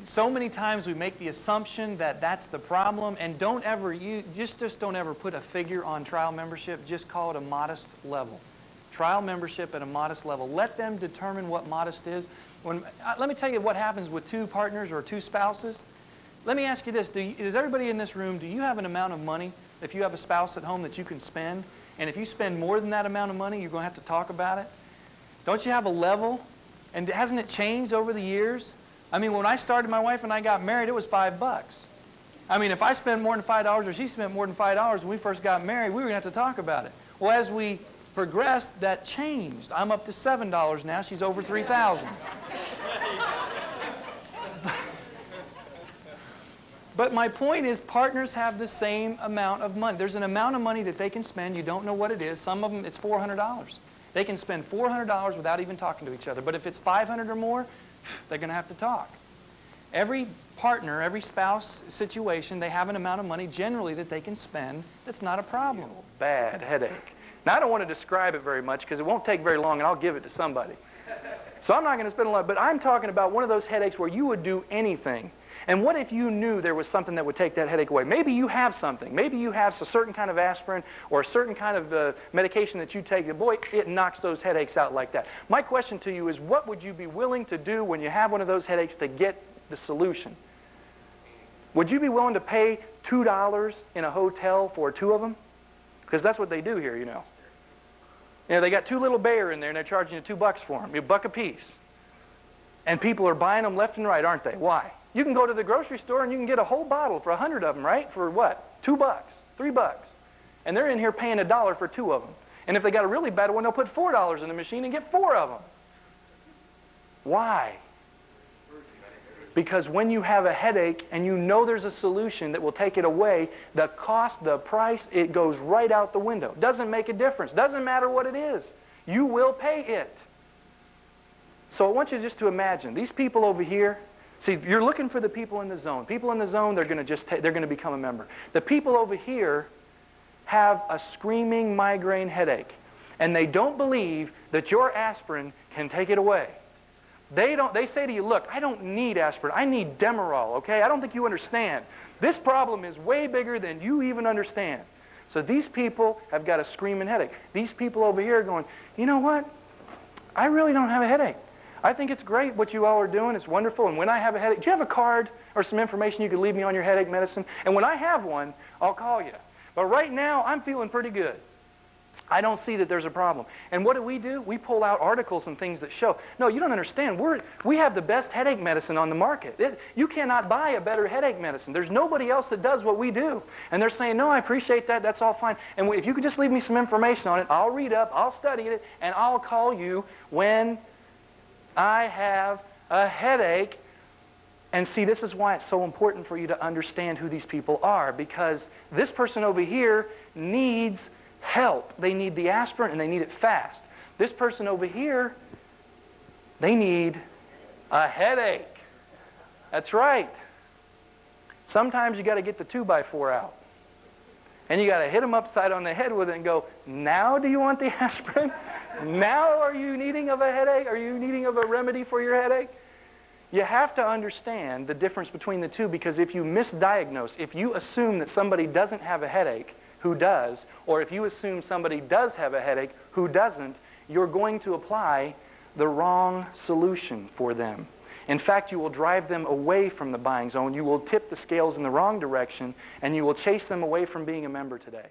So many times we make the assumption that that's the problem, and just don't ever put a figure on trial membership. Just call it a modest level. Trial membership at a modest level. Let them determine what modest is. Let me tell you what happens with two partners or two spouses. Let me ask you this. Is everybody in this room, do you have an amount of money, if you have a spouse at home, that you can spend? And if you spend more than that amount of money, you're going to have to talk about it? Don't you have a level? And hasn't it changed over the years? I mean, when I started, my wife and I got married, it was $5. I mean, if I spent more than $5 or she spent more than $5 when we first got married, we were going to have to talk about it. Well, as we progressed, that changed. I'm up to $7 now. She's over $3,000. But my point is, partners have the same amount of money. There's an amount of money that they can spend. You don't know what it is. Some of them, it's $400. They can spend $400 without even talking to each other. But if it's $500 or more, they're going to have to talk. Every partner, every spouse situation, they have an amount of money generally that they can spend that's not a problem. Bad headache. Now, I don't want to describe it very much because it won't take very long and I'll give it to somebody. So I'm not going to spend a lot, but I'm talking about one of those headaches where you would do anything. And what if you knew there was something that would take that headache away? Maybe you have something. Maybe you have a certain kind of aspirin or a certain kind of medication that you take. And boy, it knocks those headaches out like that. My question to you is, what would you be willing to do when you have one of those headaches to get the solution? Would you be willing to pay $2 in a hotel for two of them? Because that's what they do here, you know. You know, they got two little Bayer in there and they're charging you $2 for them, $1 a piece. And people are buying them left and right, aren't they? Why? You can go to the grocery store and you can get a whole bottle for 100 of them, right? For what? $2, $3. And they're in here paying $1 for two of them. And if they got a really bad one, they'll put $4 in the machine and get 4 of them. Why? Because when you have a headache and you know there's a solution that will take it away, the cost, the price, it goes right out the window. Doesn't make a difference. Doesn't matter what it is. You will pay it. So I want you just to imagine, these people over here, see, you're looking for the people in the zone. People in the zone, they're going to become a member. The people over here have a screaming migraine headache, and they don't believe that your aspirin can take it away. They say to you, look, I don't need aspirin. I need Demerol, okay? I don't think you understand. This problem is way bigger than you even understand. So these people have got a screaming headache. These people over here are going, you know what? I really don't have a headache. I think it's great what you all are doing. It's wonderful. And when I have a headache, do you have a card or some information you could leave me on your headache medicine? And when I have one, I'll call you. But right now, I'm feeling pretty good. I don't see that there's a problem. And what do? We pull out articles and things that show, no, you don't understand. We have the best headache medicine on the market. You cannot buy a better headache medicine. There's nobody else that does what we do. And they're saying, no, I appreciate that. That's all fine. And if you could just leave me some information on it, I'll read up, I'll study it, and I'll call you when I have a headache. And see, this is why it's so important for you to understand who these people are, because this person over here needs help. They need the aspirin and they need it fast. This person over here, they need a headache. That's right. Sometimes you got to get the 2x4 out. And you got to hit them upside on the head with it and go, now do you want the aspirin? Now are you needing of a headache? Are you needing of a remedy for your headache? You have to understand the difference between the two, because if you misdiagnose, if you assume that somebody doesn't have a headache who does, or if you assume somebody does have a headache who doesn't, you're going to apply the wrong solution for them. In fact, you will drive them away from the buying zone. You will tip the scales in the wrong direction, and you will chase them away from being a member today.